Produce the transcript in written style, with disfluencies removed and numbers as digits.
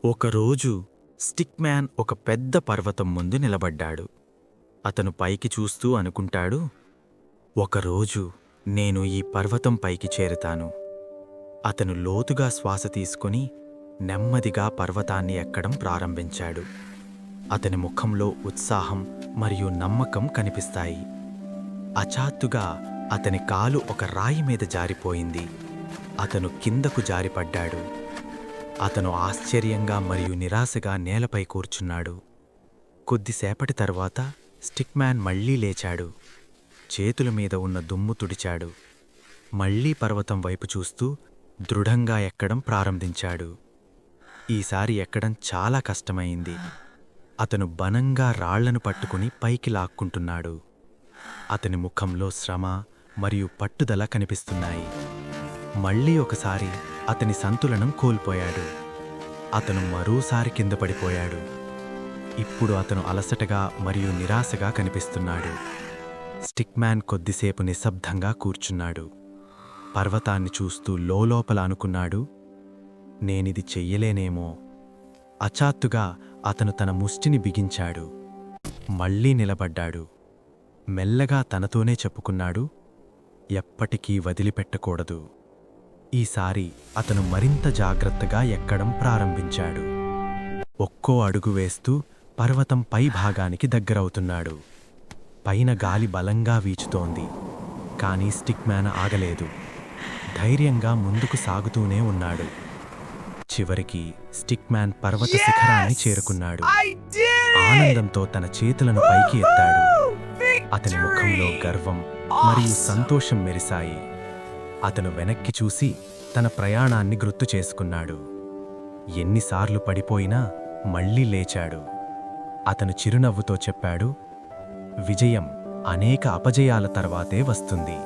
ఒకరోజు stick man ఒక పెద్ద పర్వతం ముందు నిలబడ్డాడు. అతను పైకి చూస్తూ అనుకుంటాడు, ఒకరోజు నేను ఈ పర్వతం పైకి చేరుతాను. అతను లోతుగా శ్వాస తీసుకుని నెమ్మదిగా పర్వతాన్ని ఎక్కడం ప్రారంభించాడు. అతని ముఖంలో ఉత్సాహం మరియు నమ్మకం కనిపిస్తాయి. అచాత్తుగా అతని కాలు ఒక రాయి మీద జారిపోయింది. అతను కిందకు జారిపడ్డాడు. అతను ఆశ్చర్యంగా మరియు నిరాశగా నేలపై కూర్చున్నాడు. కొద్దిసేపటి తర్వాత స్టిక్ మ్యాన్ మళ్లీ లేచాడు. చేతుల మీద ఉన్న దుమ్ము తుడిచాడు. మళ్లీ పర్వతం వైపు చూస్తూ దృఢంగా ఎక్కడం ప్రారంభించాడు. ఈసారి ఎక్కడం చాలా కష్టమైంది. అతను బలంగా రాళ్లను పట్టుకుని పైకి లాక్కుంటున్నాడు. అతని ముఖంలో శ్రమ మరియు పట్టుదల కనిపిస్తున్నాయి. మళ్లీ ఒకసారి అతని సంతులనం కోల్పోయాడు. అతను మరోసారి కింద పడిపోయాడు. ఇప్పుడు అతను అలసటగా మరియు నిరాశగా కనిపిస్తున్నాడు. స్టిక్ మ్యాన్ కొద్దిసేపు నిశ్శబ్దంగా కూర్చున్నాడు. పర్వతాన్ని చూస్తూ లోలోపల అనుకున్నాడు, నేనిది చెయ్యలేనేమో. అచాత్తుగా అతను తన ముష్టిని బిగించాడు. మళ్లీ నిలబడ్డాడు. మెల్లగా తనతోనే చెప్పుకున్నాడు, ఎప్పటికీ వదిలిపెట్టకూడదు. ఈసారి అతను మరింత జాగ్రత్తగా ఎక్కడం ప్రారంభించాడు. ఒక్కో అడుగు వేస్తూ పర్వతం పై భాగానికి దగ్గరవుతున్నాడు. పైన గాలి బలంగా వీచుతోంది. కానీ స్టిక్ మ్యాన్ ఆగలేదు. ధైర్యంగా ముందుకు సాగుతూనే ఉన్నాడు. చివరికి స్టిక్ మ్యాన్ పర్వత శిఖరాన్ని చేరుకున్నాడు. ఆనందంతో తన చేతులను పైకి ఎత్తాడు. అతని ముఖంలో గర్వం మరియు సంతోషం మెరిశాయి. అతను వెనక్కి చూసి తన ప్రయాణాన్ని గుర్తు చేసుకున్నాడు. ఎన్నిసార్లు పడిపోయినా మళ్లీ లేచాడు. అతను చిరునవ్వుతో చెప్పాడు, విజయం అనేక అపజయాల తర్వాతే వస్తుంది.